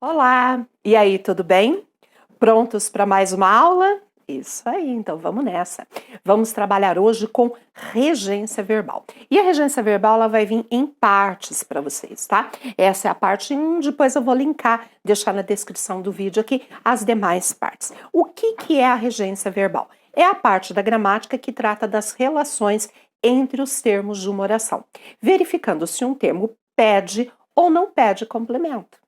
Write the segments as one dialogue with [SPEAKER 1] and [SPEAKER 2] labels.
[SPEAKER 1] Olá! E aí, tudo bem? Prontos para mais uma aula? Isso aí, então vamos nessa. Vamos trabalhar hoje com regência verbal. E a regência verbal ela vai vir em partes para vocês, tá? Essa é a parte 1, depois eu vou linkar, deixar na descrição do vídeo aqui as demais partes. O que é a regência verbal? É a parte da gramática que trata das relações entre os termos de uma oração, verificando se um termo pede ou não pede complemento.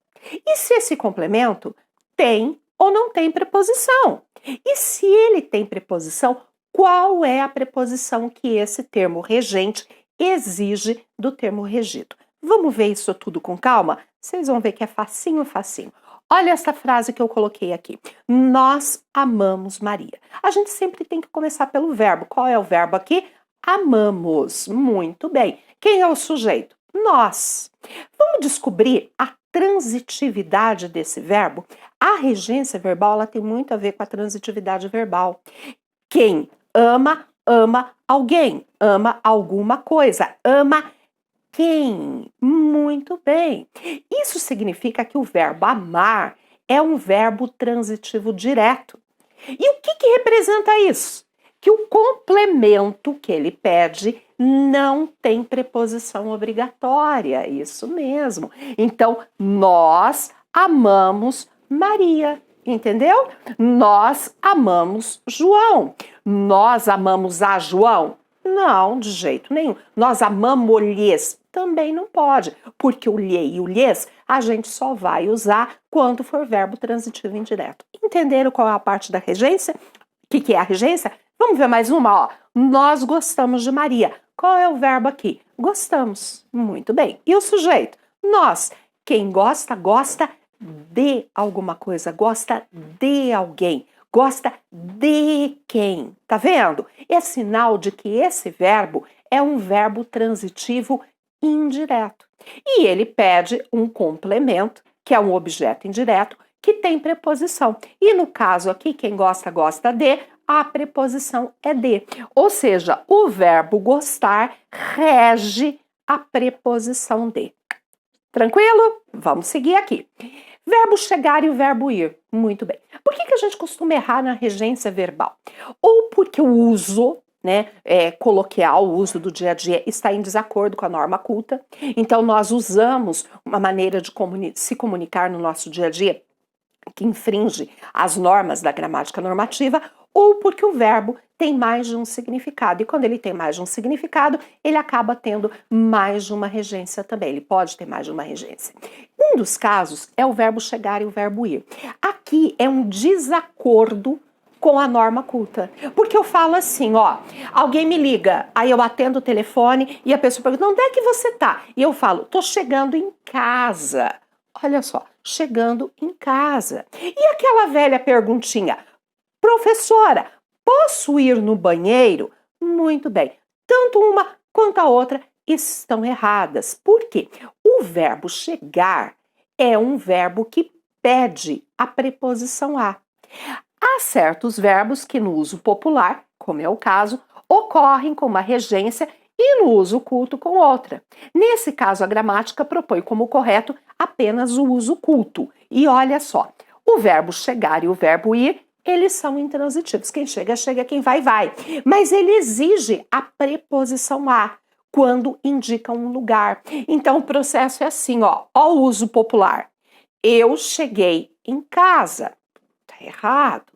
[SPEAKER 1] E se esse complemento tem ou não tem preposição? E se ele tem preposição, qual é a preposição que esse termo regente exige do termo regido? Vamos ver isso tudo com calma? Vocês vão ver que é facinho, facinho. Olha essa frase que eu coloquei aqui. Nós amamos Maria. A gente sempre tem que começar pelo verbo. Qual é o verbo aqui? Amamos. Muito bem. Quem é o sujeito? Nós. Vamos descobrir a transitividade desse verbo? A regência verbal ela tem muito a ver com a transitividade verbal. Quem ama, ama alguém, ama alguma coisa, ama quem? Muito bem. Isso significa que o verbo amar é um verbo transitivo direto. E o que representa isso? Que o complemento que ele pede não tem preposição obrigatória, isso mesmo. Então, nós amamos Maria, entendeu? Nós amamos João. Nós amamos a João? Não, de jeito nenhum. Nós amamos-lhes? Também não pode, porque o lhe e o lhes a gente só vai usar quando for verbo transitivo indireto. Entenderam qual é a parte da regência? O que é a regência? Vamos ver mais uma, ó. Nós gostamos de Maria. Qual é o verbo aqui? Gostamos. Muito bem. E o sujeito? Nós. Quem gosta, gosta de alguma coisa, gosta de alguém, gosta de quem. Tá vendo? É sinal de que esse verbo é um verbo transitivo indireto. E ele pede um complemento, que é um objeto indireto, que tem preposição. E no caso aqui, quem gosta, gosta de, a preposição é de. Ou seja, o verbo gostar rege a preposição de. Tranquilo? Vamos seguir aqui. Verbo chegar e o verbo ir. Muito bem. Por que a gente costuma errar na regência verbal? Ou porque o uso, coloquial, o uso do dia a dia está em desacordo com a norma culta. Então, nós usamos uma maneira de se comunicar no nosso dia a dia que infringe as normas da gramática normativa, ou porque o verbo tem mais de um significado. E quando ele tem mais de um significado, ele acaba tendo mais de uma regência também. Ele pode ter mais de uma regência. Um dos casos é o verbo chegar e o verbo ir. Aqui é um desacordo com a norma culta. Porque eu falo assim, ó, alguém me liga, aí eu atendo o telefone e a pessoa pergunta, onde é que você tá? E eu falo, tô chegando em casa. Olha só, chegando em casa. E aquela velha perguntinha, professora, posso ir no banheiro? Muito bem, tanto uma quanto a outra estão erradas. Por quê? O verbo chegar é um verbo que pede a preposição a. Há certos verbos que no uso popular, como é o caso, ocorrem com uma regência e no uso culto com outra. Nesse caso, a gramática propõe como correto apenas o uso culto. E olha só, o verbo chegar e o verbo ir, eles são intransitivos. Quem chega, chega, quem vai, vai. Mas ele exige a preposição a quando indica um lugar. Então, o processo é assim, ó o uso popular. Eu cheguei em casa. Tá errado.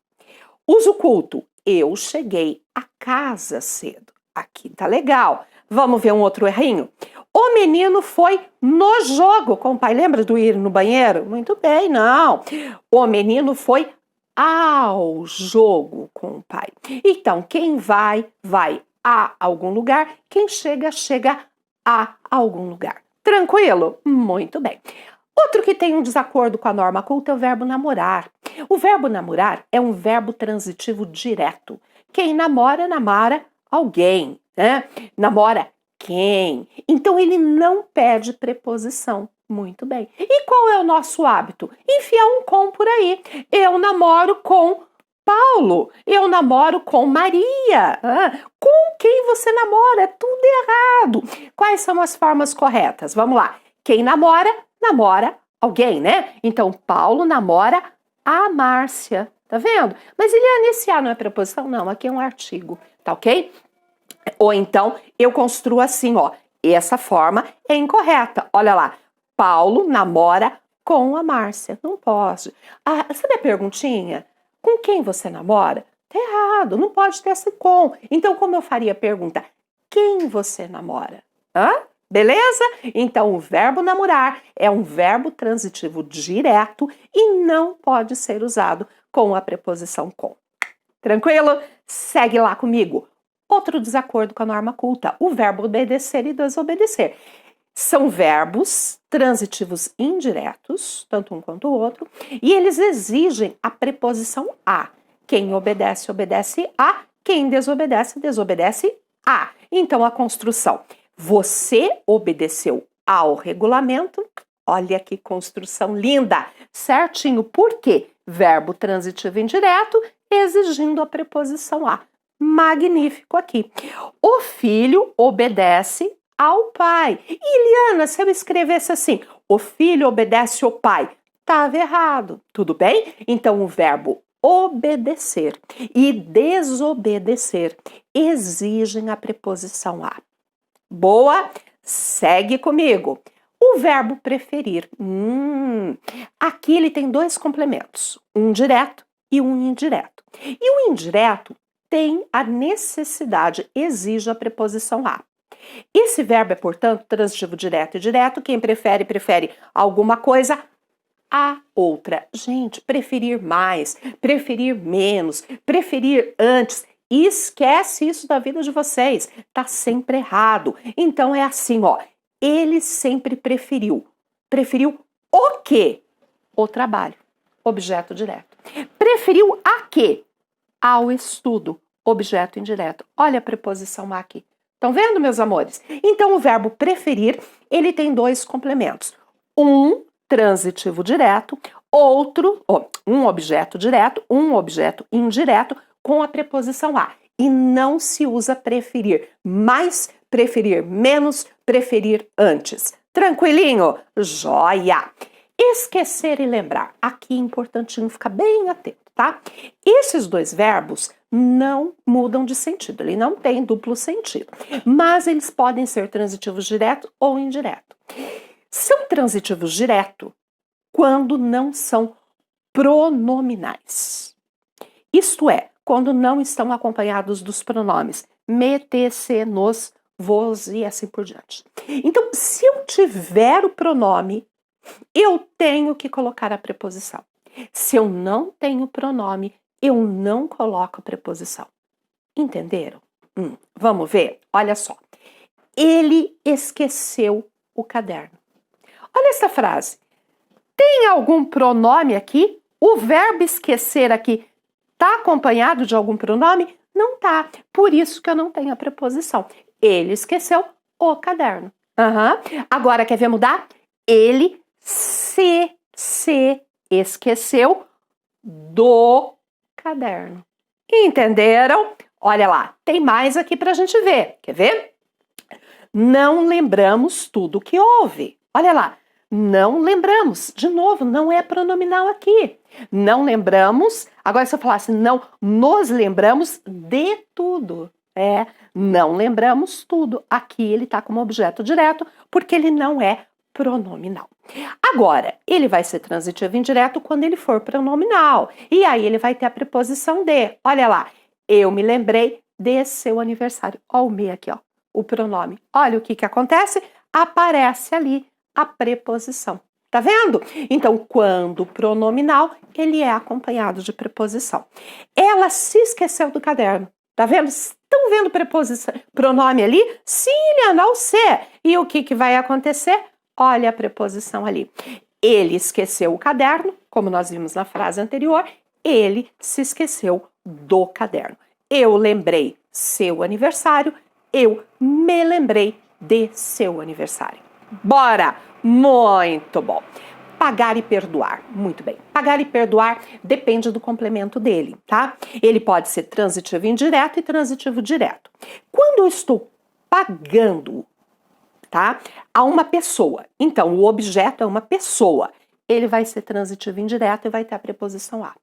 [SPEAKER 1] Uso culto. Eu cheguei a casa cedo. Aqui tá legal. Vamos ver um outro errinho? O menino foi no jogo com o pai. Lembra do ir no banheiro? Muito bem, não. O menino foi ao jogo com o pai. Então, quem vai, vai a algum lugar. Quem chega, chega a algum lugar. Tranquilo? Muito bem. Outro que tem um desacordo com a norma culta é o verbo namorar. O verbo namorar é um verbo transitivo direto. Quem namora, namora alguém, né? Namora quem? Então ele não pede preposição. Muito bem. E qual é o nosso hábito? Enfiar um com por aí. Eu namoro com Paulo. Eu namoro com Maria. Com quem você namora? É tudo errado. Quais são as formas corretas? Vamos lá. Quem namora, namora alguém, né? Então, Paulo namora a Márcia, tá vendo? Mas ele é nesse A, não é preposição? Não, aqui é um artigo, tá ok? Ou então, eu construo assim, ó, essa forma é incorreta. Olha lá, Paulo namora com a Márcia. Não pode. Ah, sabe a perguntinha? Com quem você namora? Tá errado, não pode ter esse com. Então, como eu faria a pergunta? Quem você namora? Hã? Beleza? Então, o verbo namorar é um verbo transitivo direto e não pode ser usado com a preposição com. Tranquilo? Segue lá comigo. Outro desacordo com a norma culta, o verbo obedecer e desobedecer. São verbos transitivos indiretos, tanto um quanto o outro, e eles exigem a preposição a. Quem obedece, obedece a. Quem desobedece, desobedece a. Então, a construção. Você obedeceu ao regulamento. Olha que construção linda. Certinho. Por quê? Verbo transitivo indireto, exigindo a preposição a. Magnífico aqui. O filho obedece ao pai. E, Liana, se eu escrevesse assim, o filho obedece ao pai, estava errado, tudo bem? Então, o verbo obedecer e desobedecer exigem a preposição a. Boa? Segue comigo. O verbo preferir. Aqui ele tem dois complementos, um direto e um indireto. E o indireto tem a necessidade, exige a preposição a. Esse verbo é, portanto, transitivo direto e direto. Quem prefere, prefere alguma coisa a outra. Gente, preferir mais, preferir menos, preferir antes. Esquece isso da vida de vocês. Tá sempre errado. Então é assim, ó. Ele sempre preferiu. Preferiu o quê? O trabalho. Objeto direto. Preferiu a quê? Ao estudo. Objeto indireto. Olha a preposição aqui. Estão vendo, meus amores? Então, o verbo preferir, ele tem dois complementos. Um transitivo direto, outro, um objeto direto, um objeto indireto com a preposição a. E não se usa preferir mais, preferir menos, preferir antes. Tranquilinho? Joia! Esquecer e lembrar. Aqui é importantinho ficar bem atento, tá? Esses dois verbos não mudam de sentido, ele não tem duplo sentido, mas eles podem ser transitivos direto ou indireto. São transitivos direto quando não são pronominais. Isto é, quando não estão acompanhados dos pronomes me, te, se, nos, vos e assim por diante. Então, se eu tiver o pronome, eu tenho que colocar a preposição. Se eu não tenho pronome, eu não coloco a preposição. Entenderam? Vamos ver? Olha só. Ele esqueceu o caderno. Olha essa frase. Tem algum pronome aqui? O verbo esquecer aqui está acompanhado de algum pronome? Não tá. Por isso que eu não tenho a preposição. Ele esqueceu o caderno. Agora, quer ver mudar? Ele se esqueceu do caderno. Entenderam? Olha lá, tem mais aqui pra gente ver. Quer ver? Não lembramos tudo que houve. Olha lá, não lembramos. De novo, não é pronominal aqui. Não lembramos. Agora, se eu falasse não nos lembramos de tudo. Não lembramos tudo. Aqui ele tá como objeto direto, porque ele não é pronominal. Agora, ele vai ser transitivo indireto quando ele for pronominal. E aí ele vai ter a preposição de. Olha lá, eu me lembrei de seu aniversário. Olha o me aqui, ó, o pronome. Olha o que acontece, aparece ali a preposição. Tá vendo? Então, quando pronominal, ele é acompanhado de preposição. Ela se esqueceu do caderno. Tá vendo? Estão vendo preposição, pronome ali? Sim, Liana, ao ser. E o que vai acontecer? Olha a preposição ali. Ele esqueceu o caderno, como nós vimos na frase anterior, ele se esqueceu do caderno. Eu lembrei seu aniversário, eu me lembrei de seu aniversário. Bora! Muito bom! Pagar e perdoar. Muito bem. Pagar e perdoar depende do complemento dele, tá? Ele pode ser transitivo indireto e transitivo direto. Quando eu estou pagando, tá, a uma pessoa, então o objeto é uma pessoa, ele vai ser transitivo indireto e vai ter a preposição a.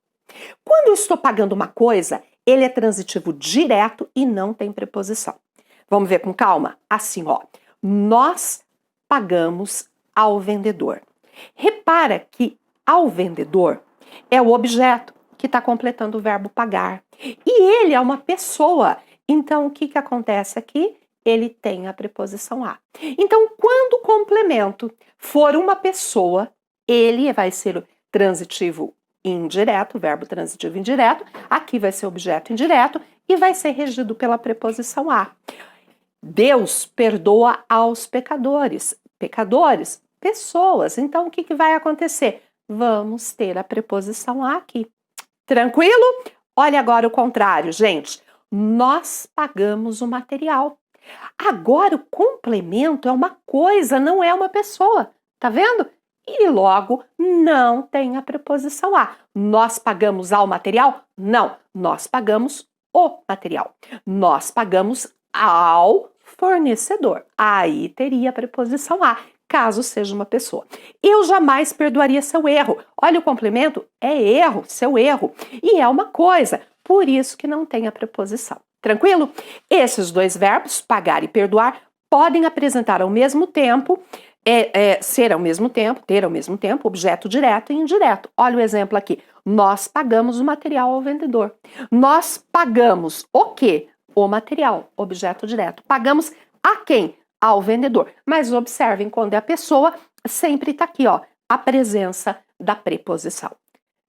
[SPEAKER 1] Quando eu estou pagando uma coisa, ele é transitivo direto e não tem preposição. Vamos ver com calma? Assim, ó. Nós pagamos ao vendedor. Repara que ao vendedor é o objeto que está completando o verbo pagar. E ele é uma pessoa. Então, o que acontece aqui? Ele tem a preposição a. Então, quando o complemento for uma pessoa, ele vai ser o transitivo indireto, verbo transitivo indireto. Aqui vai ser objeto indireto e vai ser regido pela preposição a. Deus perdoa aos pecadores. Pecadores, pessoas. Então, o que vai acontecer? Vamos ter a preposição a aqui. Tranquilo? Olha agora o contrário, gente. Nós pagamos o material. Agora, o complemento é uma coisa, não é uma pessoa. Tá vendo? E logo, não tem a preposição a. Nós pagamos ao material? Não. Nós pagamos o material. Nós pagamos ao fornecedor. Aí teria a preposição a, caso seja uma pessoa. Eu jamais perdoaria seu erro. Olha o complemento, é erro, seu erro. E é uma coisa, por isso que não tem a preposição. Tranquilo? Esses dois verbos, pagar e perdoar, podem apresentar ao mesmo tempo, ser ao mesmo tempo, ter ao mesmo tempo, objeto direto e indireto. Olha o exemplo aqui. Nós pagamos o material ao vendedor. Nós pagamos o quê? O material, objeto direto. Pagamos a quem? Ao vendedor. Mas observem, quando é a pessoa, sempre está aqui, ó, a presença da preposição.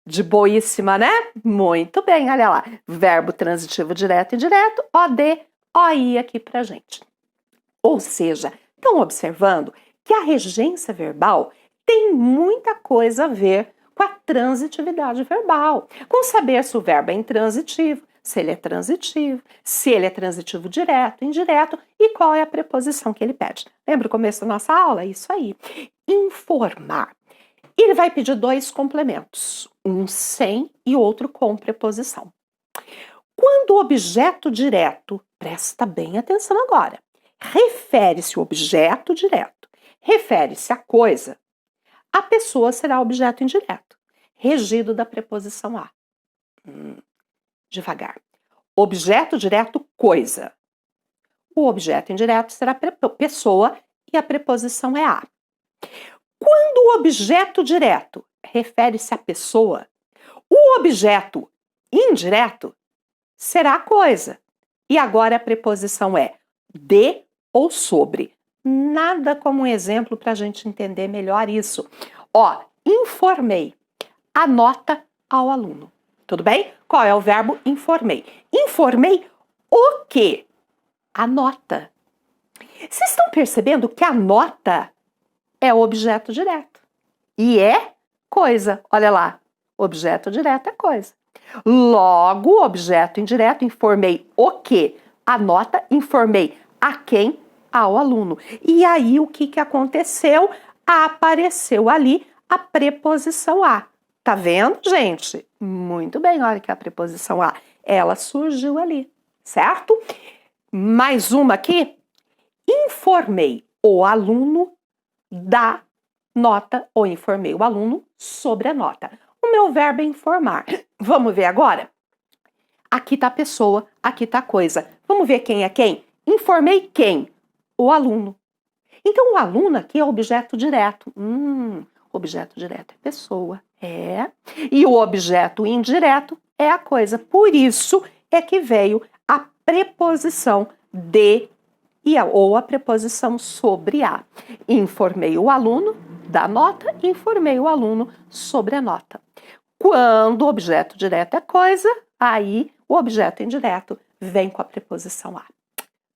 [SPEAKER 1] De boíssima, né? Muito bem, olha lá. Verbo transitivo direto e indireto, OD, OI aqui pra gente. Ou seja, estão observando que a regência verbal tem muita coisa a ver com a transitividade verbal, com saber se o verbo é intransitivo, se ele é transitivo, se ele é transitivo direto, indireto e qual é a preposição que ele pede. Lembra o começo da nossa aula? Isso aí. Informar. Ele vai pedir dois complementos, um sem e outro com preposição. Quando o objeto direto, presta bem atenção agora, refere-se ao objeto direto, refere-se à coisa, a pessoa será objeto indireto, regido da preposição a. Devagar. Objeto direto, coisa. O objeto indireto será pessoa e a preposição é a. Quando o objeto direto refere-se à pessoa, o objeto indireto será a coisa. E agora a preposição é de ou sobre. Nada como um exemplo para a gente entender melhor isso. Ó, informei. A nota ao aluno. Tudo bem? Qual é o verbo informei? Informei o quê? A nota. Vocês estão percebendo que a nota é o objeto direto. E é coisa. Olha lá. Objeto direto é coisa. Logo, objeto indireto, informei o quê? A nota, informei a quem? Ao aluno. E aí, o que aconteceu? Apareceu ali a preposição a. Tá vendo, gente? Muito bem, olha que a preposição a, ela surgiu ali, certo? Mais uma aqui. Informei o aluno da nota, ou informei o aluno sobre a nota. O meu verbo é informar. Vamos ver agora? Aqui tá a pessoa, aqui tá a coisa. Vamos ver quem é quem? Informei quem? O aluno. Então, o aluno aqui é objeto direto. Objeto direto é pessoa. É. E o objeto indireto é a coisa. Por isso é que veio a preposição de ou a preposição sobre a. Informei o aluno da nota, informei o aluno sobre a nota. Quando o objeto direto é coisa, aí o objeto indireto vem com a preposição a.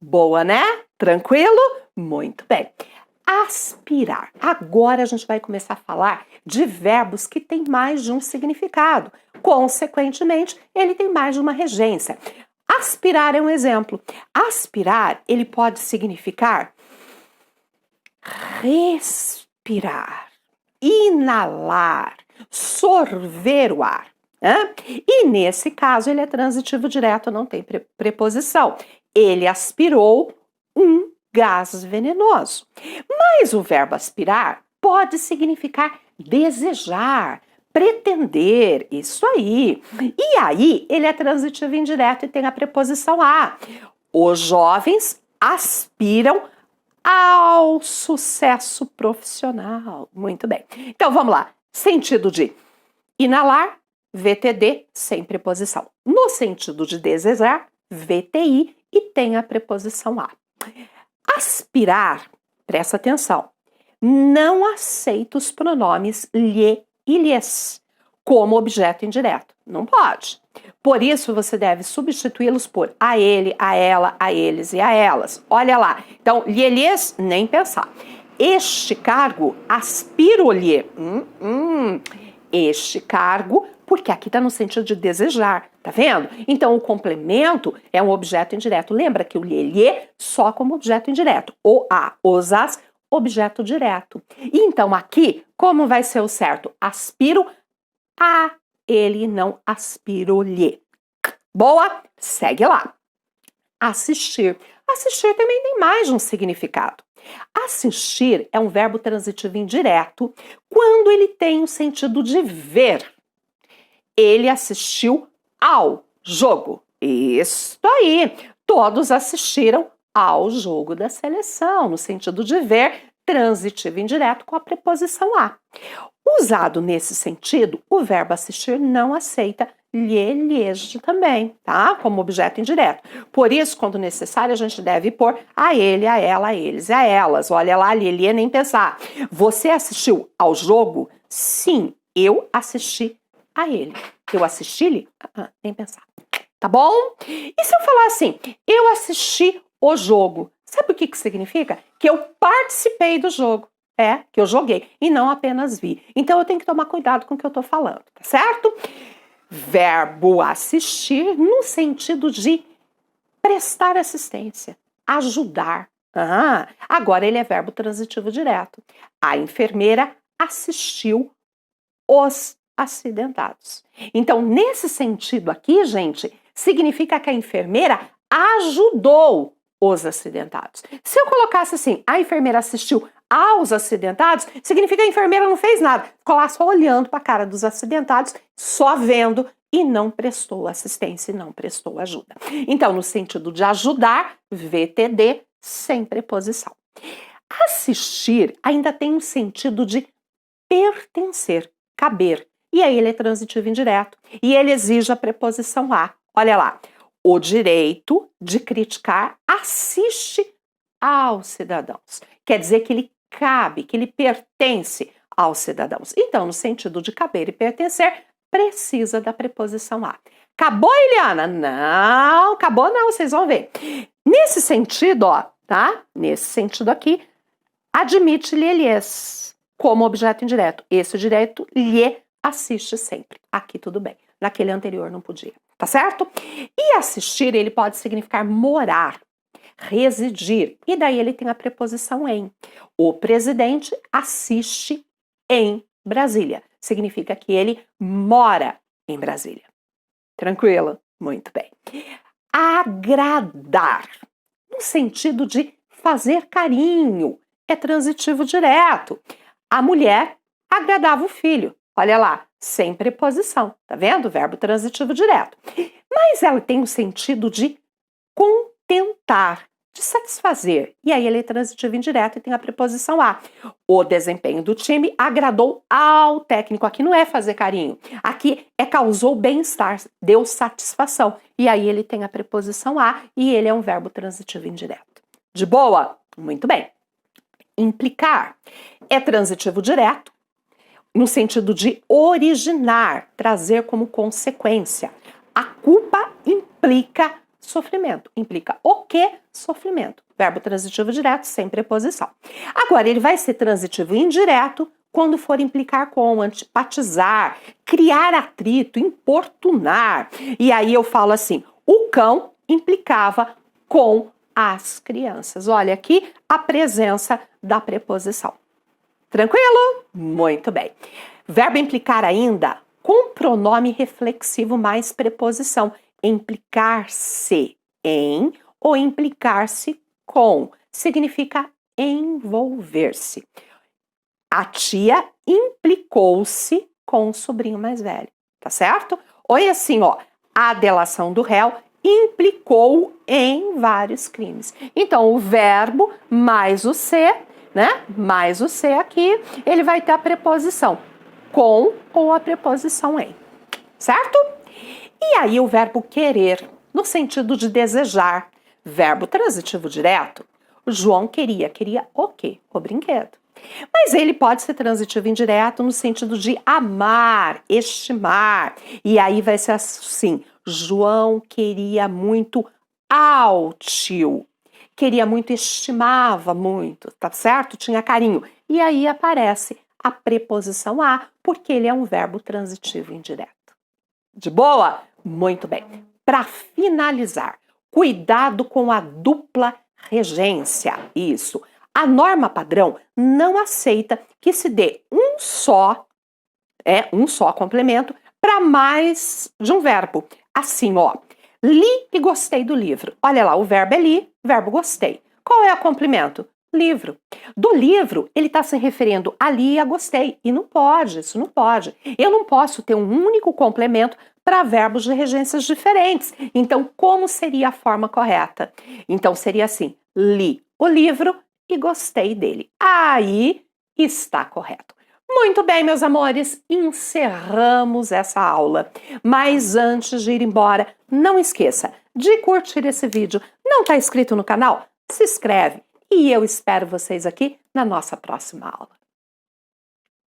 [SPEAKER 1] Boa, né? Tranquilo? Muito bem. Aspirar. Agora a gente vai começar a falar de verbos que têm mais de um significado. Consequentemente, ele tem mais de uma regência. Aspirar é um exemplo. Aspirar, ele pode significar respirar, inalar, sorver o ar. Né? E nesse caso, ele é transitivo direto, não tem preposição. Ele aspirou um gás venenoso. Mas o verbo aspirar pode significar desejar, pretender, isso aí. E aí, ele é transitivo indireto e tem a preposição a. Os jovens aspiram ao sucesso profissional. Muito bem. Então, vamos lá. Sentido de inalar, VTD, sem preposição. No sentido de desejar, VTI e tem a preposição a. Aspirar, presta atenção, não aceita os pronomes lhe e lhes como objeto indireto. Não pode. Por isso, você deve substituí-los por a ele, a ela, a eles e a elas. Olha lá. Então, lhe e lhes, nem pensar. Este cargo, aspiro-lhe. Este cargo, porque aqui está no sentido de desejar, tá vendo? Então, o complemento é um objeto indireto. Lembra que o lhe só como objeto indireto. O a, os as, objeto direto. E então, aqui, como vai ser o certo? Aspiro a ele, não aspiro-lhe. Boa? Segue lá. Assistir. Assistir também tem mais de um significado. Assistir é um verbo transitivo indireto quando ele tem o sentido de ver. Ele assistiu ao jogo. Isso aí. Todos assistiram ao jogo da seleção, no sentido de ver, transitivo indireto com a preposição a. Usado nesse sentido, o verbo assistir não aceita lhe, lhes também, tá? Como objeto indireto. Por isso, quando necessário, a gente deve pôr a ele, a ela, a eles e a elas. Olha lá, lhe, nem pensar. Você assistiu ao jogo? Sim, eu assisti a ele. Eu assisti-lhe? Nem pensar. Tá bom? E se eu falar assim, eu assisti o jogo? Sabe o que significa? Que eu participei do jogo. Que eu joguei e não apenas vi. Então eu tenho que tomar cuidado com o que eu tô falando, tá certo? Verbo assistir no sentido de prestar assistência, ajudar. Agora ele é verbo transitivo direto. A enfermeira assistiu os acidentados. Então, nesse sentido aqui, gente, significa que a enfermeira ajudou os acidentados. Se eu colocasse assim, a enfermeira assistiu aos acidentados, significa que a enfermeira não fez nada, ficou lá só olhando para a cara dos acidentados, só vendo e não prestou assistência e não prestou ajuda. Então, no sentido de ajudar, VTD, sem preposição. Assistir ainda tem um sentido de pertencer, caber. E aí ele é transitivo indireto e ele exige a preposição a. Olha lá. O direito de criticar assiste aos cidadãos. Quer dizer que ele cabe, que ele pertence aos cidadãos. Então, no sentido de caber e pertencer, precisa da preposição a. Acabou, Eliana? Não, acabou não, vocês vão ver. Nesse sentido, ó, tá? Nesse sentido aqui, admite-lhe lhes como objeto indireto. Esse direto lhe assiste sempre. Aqui tudo bem. Naquele anterior não podia. Tá certo? E assistir, ele pode significar morar, residir. E daí ele tem a preposição em. O presidente assiste em Brasília. Significa que ele mora em Brasília. Tranquilo? Muito bem. Agradar. No sentido de fazer carinho. É transitivo direto. A mulher agradava o filho. Olha lá, sem preposição, tá vendo? Verbo transitivo direto. Mas ela tem o sentido de contentar, de satisfazer. E aí ele é transitivo indireto e tem a preposição a. O desempenho do time agradou ao técnico. Aqui não é fazer carinho. Aqui é causou bem-estar, deu satisfação. E aí ele tem a preposição a e ele é um verbo transitivo indireto. De boa? Muito bem. Implicar é transitivo direto, no sentido de originar, trazer como consequência. A culpa implica sofrimento. Implica o quê? Sofrimento. Verbo transitivo direto, sem preposição. Agora, ele vai ser transitivo indireto quando for implicar com, antipatizar, criar atrito, importunar. E aí eu falo assim, o cão implicava com as crianças. Olha aqui a presença da preposição. Tranquilo? Muito bem. Verbo implicar ainda com pronome reflexivo mais preposição. Implicar-se em ou implicar-se com. Significa envolver-se. A tia implicou-se com o sobrinho mais velho, tá certo? Olha assim, ó, a delação do réu implicou em vários crimes. Então, o verbo mais o ser, né? Mais o ser aqui, ele vai ter a preposição com ou a preposição em, certo? E aí o verbo querer, no sentido de desejar, verbo transitivo direto. O João queria o quê? O brinquedo. Mas ele pode ser transitivo indireto no sentido de amar, estimar. E aí vai ser assim, João queria muito ao tio. Queria muito, estimava muito, tá certo? Tinha carinho. E aí aparece a preposição a, porque ele é um verbo transitivo indireto. De boa? Muito bem. Para finalizar, cuidado com a dupla regência. Isso. A norma padrão não aceita que se dê um só complemento para mais de um verbo. Assim, ó, li e gostei do livro. Olha lá, o verbo é li, verbo gostei. Qual é o complemento? Livro. Do livro, ele está se referindo a li e a gostei. E não pode, isso não pode. Eu não posso ter um único complemento para verbos de regências diferentes. Então, como seria a forma correta? Então, seria assim, li o livro e gostei dele. Aí está correto. Muito bem, meus amores, encerramos essa aula. Mas antes de ir embora, não esqueça de curtir esse vídeo. Não está inscrito no canal? Se inscreve. E eu espero vocês aqui na nossa próxima aula.